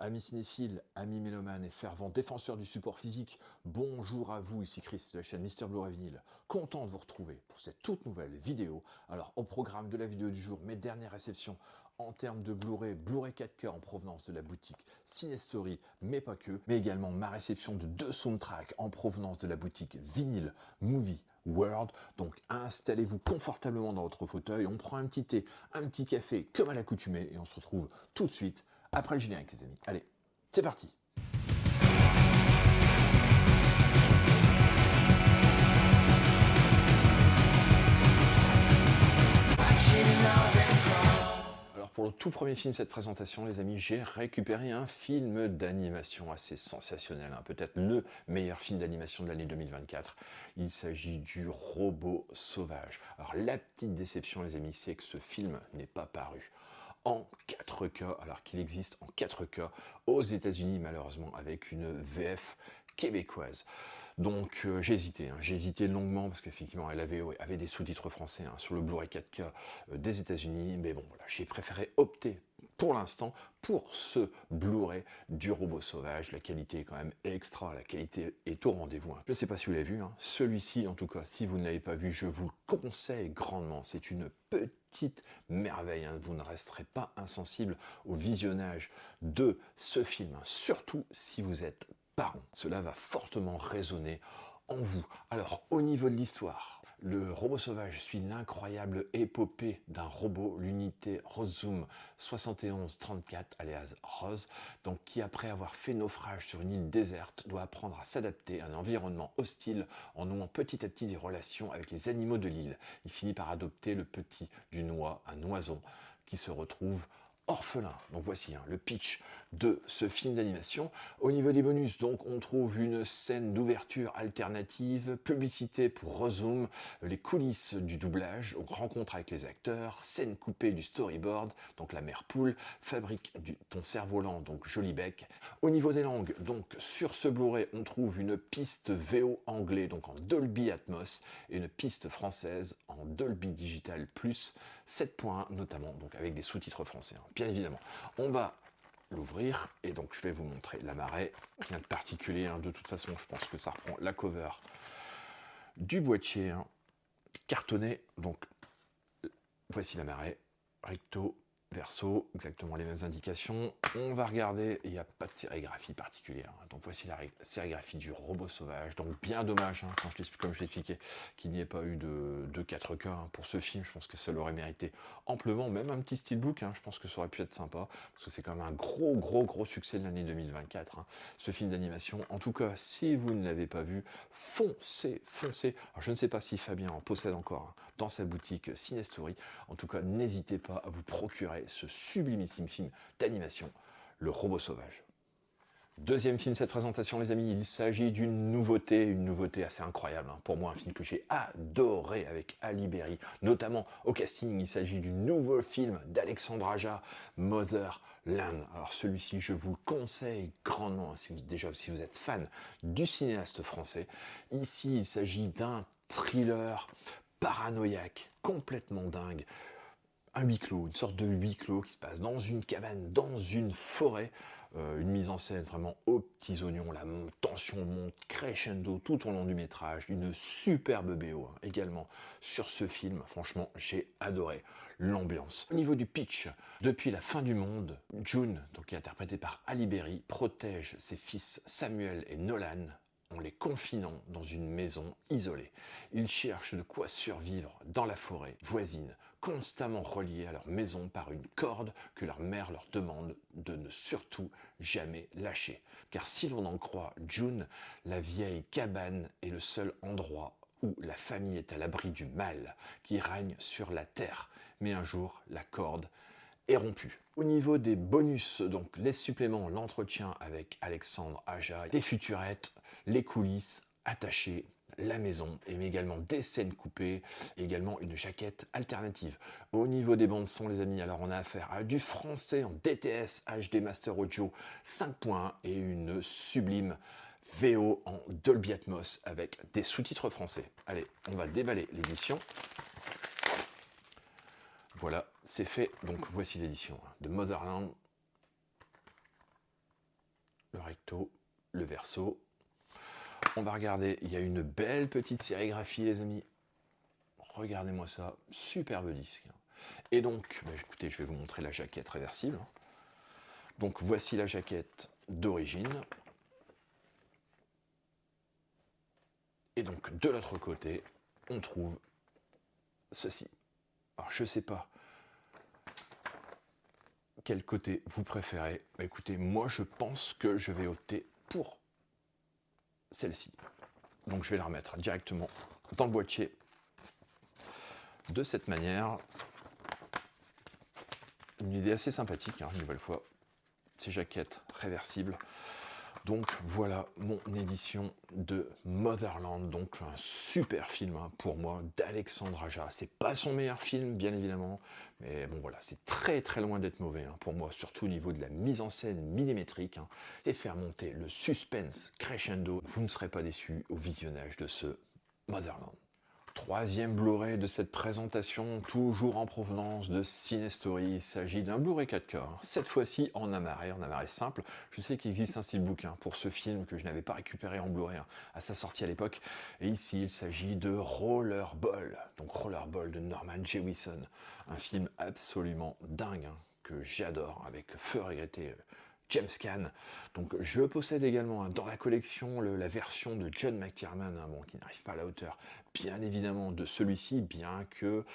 Amis cinéphiles, amis mélomanes et fervents défenseurs du support physique, bonjour à vous, ici Chris de la chaîne Mister Blu-ray Vinyl. Content de vous retrouver pour cette toute nouvelle vidéo. Alors, au programme de la vidéo du jour, mes dernières réceptions en termes de Blu-ray, Blu-ray 4K en provenance de la boutique Cinestory, mais pas que, mais également ma réception de 2 soundtracks en provenance de la boutique Vinyl Movie World. Donc installez-vous confortablement dans votre fauteuil, on prend un petit thé, un petit café comme à l'accoutumée et on se retrouve tout de suite après le générique les amis. Allez, c'est parti. Alors pour le tout premier film de cette présentation les amis, j'ai récupéré un film d'animation assez sensationnel, hein, peut-être le meilleur film d'animation de l'année 2024. Il s'agit du Robot Sauvage. Alors la petite déception les amis, c'est que ce film n'est pas paru en 4K, alors qu'il existe en 4K aux États-Unis malheureusement avec une VF québécoise. Donc j'ai hésité longuement parce qu'effectivement elle avait des sous-titres français sur le Blu-ray 4K des États-Unis, mais bon voilà, j'ai préféré opter pour l'instant pour ce Blu-ray du Robot Sauvage. La qualité est quand même extra, la qualité est au rendez-vous. Je ne sais pas si vous l'avez vu, celui-ci en tout cas, si vous ne l'avez pas vu, je vous le conseille grandement. C'est une petite merveille, vous ne resterez pas insensible au visionnage de ce film, surtout si vous êtes parent. Cela va fortement résonner en vous. Alors, au niveau de l'histoire, le Robot Sauvage suit l'incroyable épopée d'un robot, l'unité Rozoom 7134, alias Rose, donc qui après avoir fait naufrage sur une île déserte, doit apprendre à s'adapter à un environnement hostile en nouant petit à petit des relations avec les animaux de l'île. Il finit par adopter le petit du Noix, un oiseau, qui se retrouve orphelin. Donc voici le pitch de ce film d'animation. Au niveau des bonus, donc on trouve une scène d'ouverture alternative, publicité pour Rezoom, les coulisses du doublage, rencontre avec les acteurs, scène coupée du storyboard, donc la mère poule, fabrique ton cerf-volant, donc Joli Bec. Au niveau des langues, donc sur ce Blu-ray, on trouve une piste VO anglais, donc en Dolby Atmos, et une piste française en Dolby Digital Plus 7.1 notamment, donc avec des sous-titres français. Bien évidemment, on va l'ouvrir et donc je vais vous montrer la marée. Rien de particulier, de toute façon je pense que ça reprend la cover du boîtier cartonné. Donc voici la marée, recto, verso, exactement les mêmes indications. On va regarder, il n'y a pas de sérigraphie particulière. Donc voici la sérigraphie du Robot Sauvage. Donc bien dommage, comme je l'expliquais, qu'il n'y ait pas eu de 4K pour ce film. Je pense que ça l'aurait mérité amplement. Même un petit steelbook, je pense que ça aurait pu être sympa. Parce que c'est quand même un gros succès de l'année 2024. Ce film d'animation. En tout cas, si vous ne l'avez pas vu, foncez. Alors, je ne sais pas si Fabien en possède encore dans sa boutique Cinestory. En tout cas, n'hésitez pas à vous procurer ce sublimissime film d'animation, Le Robot Sauvage. Deuxième film de cette présentation, les amis, il s'agit d'une nouveauté assez incroyable. Pour moi, un film que j'ai adoré avec Halle Berry, notamment au casting. Il s'agit du nouveau film d'Alexandre Aja, Motherland. Alors celui-ci, je vous le conseille grandement, si vous êtes fan du cinéaste français. Ici, il s'agit d'un thriller paranoïaque, complètement dingue. Un huis clos, une sorte de huis clos qui se passe dans une cabane, dans une forêt, une mise en scène vraiment aux petits oignons, la tension monte crescendo tout au long du métrage, une superbe BO également sur ce film. Franchement, j'ai adoré l'ambiance. Au niveau du pitch, depuis la fin du monde, June, donc qui est interprétée par Halle Berry, protège ses fils Samuel et Nolan en les confinant dans une maison isolée. Ils cherchent de quoi survivre dans la forêt voisine, constamment reliés à leur maison par une corde que leur mère leur demande de ne surtout jamais lâcher. Car si l'on en croit June, la vieille cabane est le seul endroit où la famille est à l'abri du mal qui règne sur la terre. Mais un jour, la corde est rompu. Au niveau des bonus, donc les suppléments, l'entretien avec Alexandre Aja, des futurettes, les coulisses attachées, la maison, et également des scènes coupées, et également une jaquette alternative. Au niveau des bandes son, les amis, alors on a affaire à du français en DTS HD Master Audio 5.1 et une sublime VO en Dolby Atmos avec des sous-titres français. Allez, on va déballer l'édition. Voilà, c'est fait. Donc voici l'édition de Motherland. recto, le verso. On va regarder, il y a une belle petite sérigraphie les amis. Regardez-moi ça, superbe disque. Et donc, écoutez, je vais vous montrer la jaquette réversible. Donc voici la jaquette d'origine. Et donc de l'autre côté, on trouve ceci. Alors je ne sais pas quel côté vous préférez. Écoutez, moi je pense que je vais opter pour celle-ci. Donc je vais la remettre directement dans le boîtier de cette manière. Une idée assez sympathique, une nouvelle fois, ces jaquettes réversibles. Donc voilà mon édition de Motherland, donc un super film pour moi d'Alexandre Aja. C'est pas son meilleur film bien évidemment, mais bon voilà, c'est très très loin d'être mauvais pour moi, surtout au niveau de la mise en scène millimétrique. C'est faire monter le suspense crescendo. Vous ne serez pas déçus au visionnage de ce Motherland. Troisième Blu-ray de cette présentation, toujours en provenance de Cinestory. Il s'agit d'un Blu-ray 4K, cette fois-ci en amarré simple. Je sais qu'il existe un steelbook pour ce film que je n'avais pas récupéré en Blu-ray à sa sortie à l'époque. Et ici, il s'agit de Rollerball, donc Rollerball de Norman Jewison. Un film absolument dingue que j'adore, avec feu regretté James Caan. Donc je possède également dans la collection la version de John McTiernan, qui n'arrive pas à la hauteur, bien évidemment, de celui-ci, bien que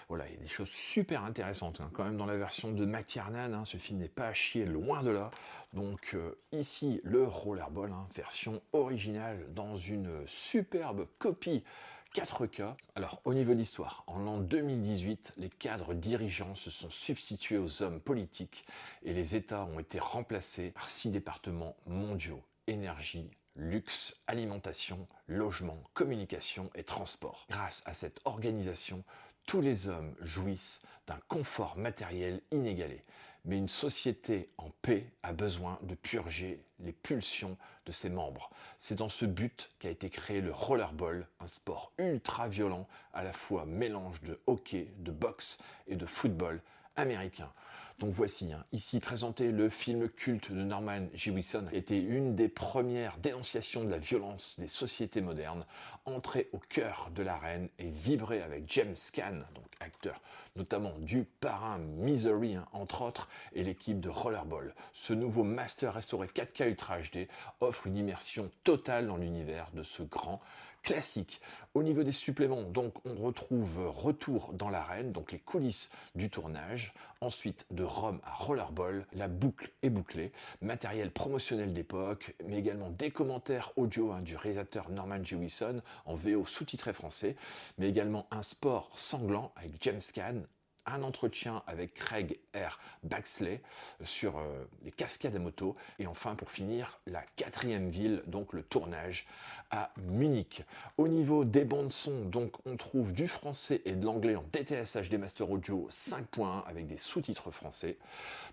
voilà, il y a des choses super intéressantes quand même dans la version de McTiernan. Ce film n'est pas à chier, loin de là. Donc ici, le Rollerball, version originale dans une superbe copie 4K. Alors, au niveau de l'histoire, en l'an 2018, les cadres dirigeants se sont substitués aux hommes politiques et les États ont été remplacés par 6 départements mondiaux: énergie, luxe, alimentation, logement, communication et transport. Grâce à cette organisation, tous les hommes jouissent d'un confort matériel inégalé. Mais une société en paix a besoin de purger les pulsions de ses membres. C'est dans ce but qu'a été créé le rollerball, un sport ultra violent, à la fois mélange de hockey, de boxe et de football américain. Donc voici, ici présenté le film culte de Norman Jewison, était une des premières dénonciations de la violence des sociétés modernes, entré au cœur de l'arène et vibré avec James Caan, donc acteur notamment du Parrain, Misery, entre autres, et l'équipe de Rollerball. Ce nouveau master restauré 4K Ultra HD offre une immersion totale dans l'univers de ce grand classique. Au niveau des suppléments, donc on retrouve Retour dans l'arène, donc les coulisses du tournage, ensuite de Rome à Rollerball, la boucle est bouclée, matériel promotionnel d'époque, mais également des commentaires audio du réalisateur Norman Jewison en VO sous-titré français, mais également un sport sanglant avec James Caan, un entretien avec Craig R. Baxley sur les cascades à moto, et enfin pour finir la 4e ville, donc le tournage à Munich. Au niveau des bandes son, donc on trouve du français et de l'anglais en DTS HD Master Audio 5.1 avec des sous-titres français.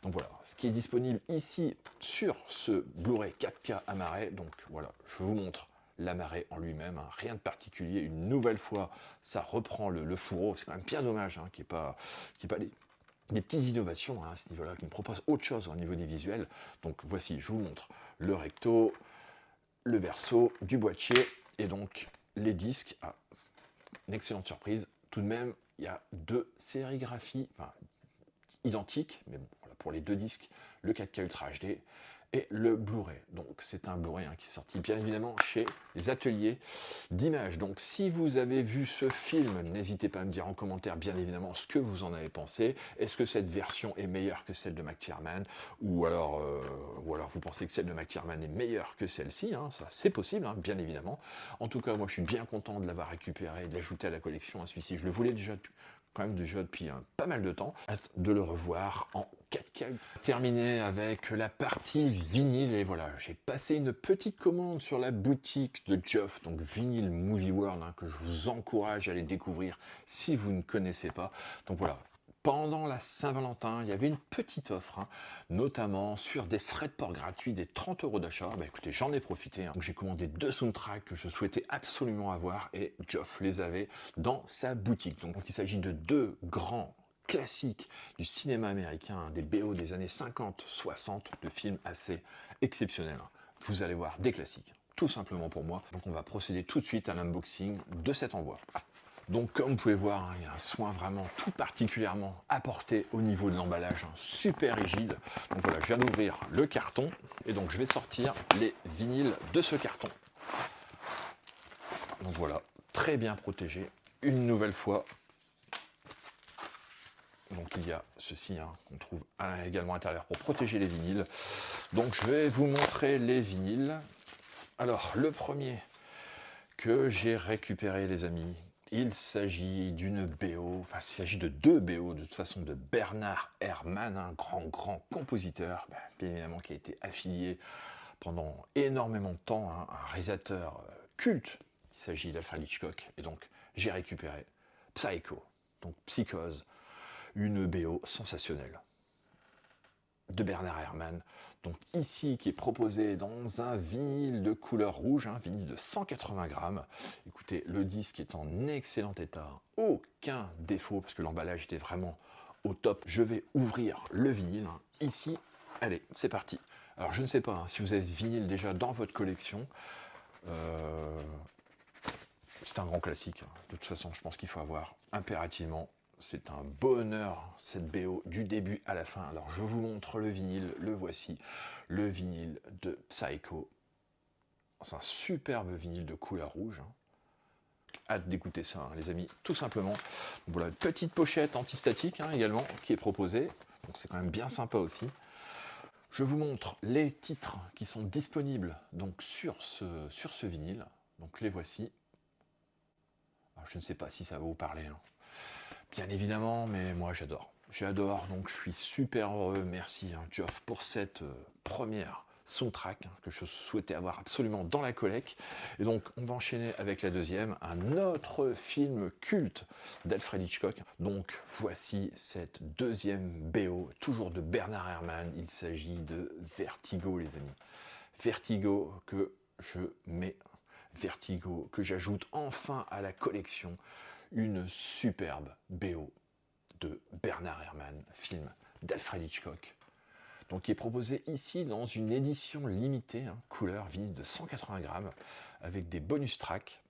Donc voilà, ce qui est disponible ici sur ce Blu-ray 4K amarré. Donc voilà, je vous montre l'amarré en lui-même, rien de particulier. Une nouvelle fois, ça reprend le fourreau. C'est quand même bien dommage qu'il n'y ait pas des petites innovations à ce niveau-là, qui me proposent autre chose au niveau des visuels. Donc voici, je vous montre le recto, le verso du boîtier et donc les disques. Une excellente surprise. Tout de même, il y a 2 sérigraphies identiques, mais bon, voilà, pour les 2 disques, le 4K Ultra HD et le Blu-ray. Donc c'est un Blu-ray qui est sorti bien évidemment chez les ateliers d'images. Donc si vous avez vu ce film, n'hésitez pas à me dire en commentaire bien évidemment ce que vous en avez pensé. Est-ce que cette version est meilleure que celle de McTiernan, ou alors vous pensez que celle de McTiernan est meilleure que celle-ci, ça c'est possible, bien évidemment. En tout cas, moi je suis bien content de l'avoir récupéré et de l'ajouter à la collection. Celui-ci, je le voulais déjà depuis pas mal de temps. Hâte de le revoir en 4K. Terminé avec la partie vinyle, et voilà, j'ai passé une petite commande sur la boutique de Geoff, donc Vinyl Movie World, que je vous encourage à aller découvrir si vous ne connaissez pas. Donc voilà. Pendant la Saint-Valentin, il y avait une petite offre, notamment sur des frais de port gratuits, des 30 € d'achat. Écoutez, j'en ai profité. Donc j'ai commandé 2 soundtracks que je souhaitais absolument avoir et Geoff les avait dans sa boutique. Donc il s'agit de 2 grands classiques du cinéma américain, des BO des années 50, 60, de films assez exceptionnels. Vous allez voir des classiques, tout simplement pour moi. Donc on va procéder tout de suite à l'unboxing de cet envoi. Donc comme vous pouvez voir, il y a un soin vraiment tout particulièrement apporté au niveau de l'emballage, super rigide. Donc voilà, je viens d'ouvrir le carton et donc je vais sortir les vinyles de ce carton. Donc voilà, très bien protégé, une nouvelle fois. Donc il y a ceci qu'on trouve également à l'intérieur pour protéger les vinyles. Donc je vais vous montrer les vinyles. Alors le premier que j'ai récupéré les amis, il s'agit d'une BO, enfin il s'agit de deux BO de toute façon de Bernard Herrmann, un grand compositeur, bien évidemment qui a été affilié pendant énormément de temps, un réalisateur culte. Il s'agit d'Alfred Hitchcock et donc j'ai récupéré Psycho, donc Psychose, une BO sensationnelle de Bernard Herrmann, donc ici qui est proposé dans un vinyle de couleur rouge, un vinyle de 180 grammes. Écoutez, le disque est en excellent état, aucun défaut parce que l'emballage était vraiment au top. Je vais ouvrir le vinyle ici. Allez, c'est parti. Alors je ne sais pas si vous avez ce vinyle déjà dans votre collection. C'est un grand classique. De toute façon, je pense qu'il faut avoir impérativement. C'est un bonheur, cette BO, du début à la fin. Alors, je vous montre le vinyle, le voici, le vinyle de Psycho. C'est un superbe vinyle de couleur rouge. Hâte d'écouter ça, les amis, tout simplement. Donc, voilà, une petite pochette antistatique également qui est proposée. Donc, c'est quand même bien sympa aussi. Je vous montre les titres qui sont disponibles donc, sur ce vinyle. Donc, les voici. Alors, je ne sais pas si ça va vous parler. Bien évidemment, mais moi j'adore. J'adore, donc je suis super heureux. Merci Geoff pour cette première soundtrack que je souhaitais avoir absolument dans la collecte. Et donc on va enchaîner avec la deuxième, un autre film culte d'Alfred Hitchcock. Donc voici cette deuxième BO, toujours de Bernard Herrmann. Il s'agit de Vertigo les amis. Vertigo que je mets, Vertigo que j'ajoute enfin à la collection. Une superbe BO de Bernard Herrmann, film d'Alfred Hitchcock, donc qui est proposé ici dans une édition limitée, couleur vinyle de 180 grammes, avec des bonus tracks.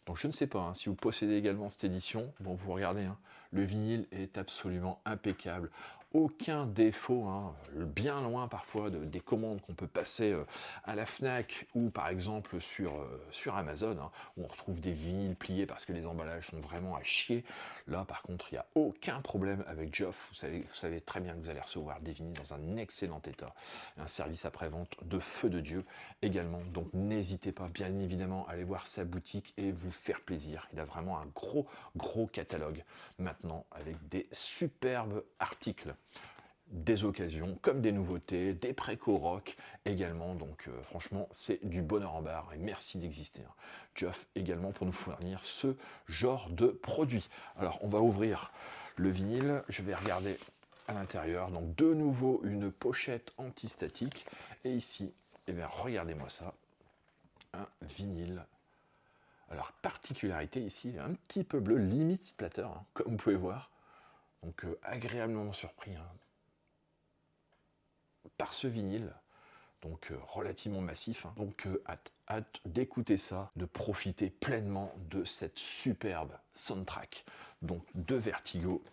Donc je ne sais pas si vous possédez également cette édition. Bon, vous regardez, le vinyle est absolument impeccable. Aucun défaut, bien loin parfois des commandes qu'on peut passer à la Fnac ou par exemple sur Amazon, où on retrouve des vinyles pliés parce que les emballages sont vraiment à chier. Là par contre, il n'y a aucun problème avec Geoff. Vous savez très bien que vous allez recevoir des vinyles dans un excellent état. Un service après-vente de feu de Dieu également. Donc n'hésitez pas bien évidemment à aller voir sa boutique et vous faire plaisir. Il a vraiment un gros catalogue maintenant avec des superbes articles, des occasions comme des nouveautés, des préco rock également. Donc franchement c'est du bonheur en barre et merci d'exister. Geoff également pour nous fournir ce genre de produit. Alors on va ouvrir le vinyle, je vais regarder à l'intérieur. Donc de nouveau une pochette antistatique et ici, regardez-moi ça, un vinyle. Alors particularité ici, un petit peu bleu, limite splatter, comme vous pouvez voir. Donc agréablement surpris par ce vinyle, donc relativement massif. Donc hâte d'écouter ça, de profiter pleinement de cette superbe soundtrack, donc de Vertigo,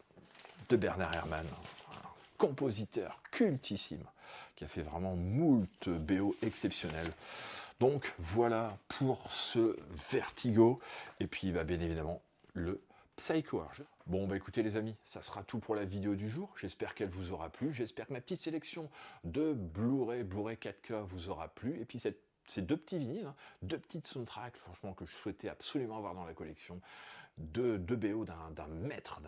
de Bernard Herrmann, un compositeur cultissime, qui a fait vraiment moult BO exceptionnels. Donc voilà pour ce Vertigo, et puis bien évidemment le Psycho. Bon écoutez les amis, ça sera tout pour la vidéo du jour, j'espère qu'elle vous aura plu, j'espère que ma petite sélection de Blu-ray 4K vous aura plu, et puis ces deux petits vinyles, deux petites soundtracks franchement que je souhaitais absolument avoir dans la collection, de BO d'un maître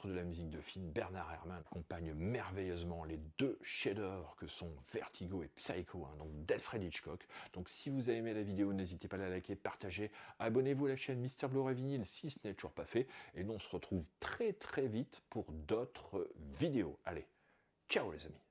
de la musique de film, Bernard Herrmann, accompagne merveilleusement les deux chefs-d'œuvre que sont Vertigo et Psycho, donc d'Alfred Hitchcock. Donc si vous avez aimé la vidéo, n'hésitez pas à la liker, partager, abonnez-vous à la chaîne Mister Blu-ray Vinyl si ce n'est toujours pas fait, et nous on se retrouve très vite pour d'autres vidéos. Allez, ciao les amis.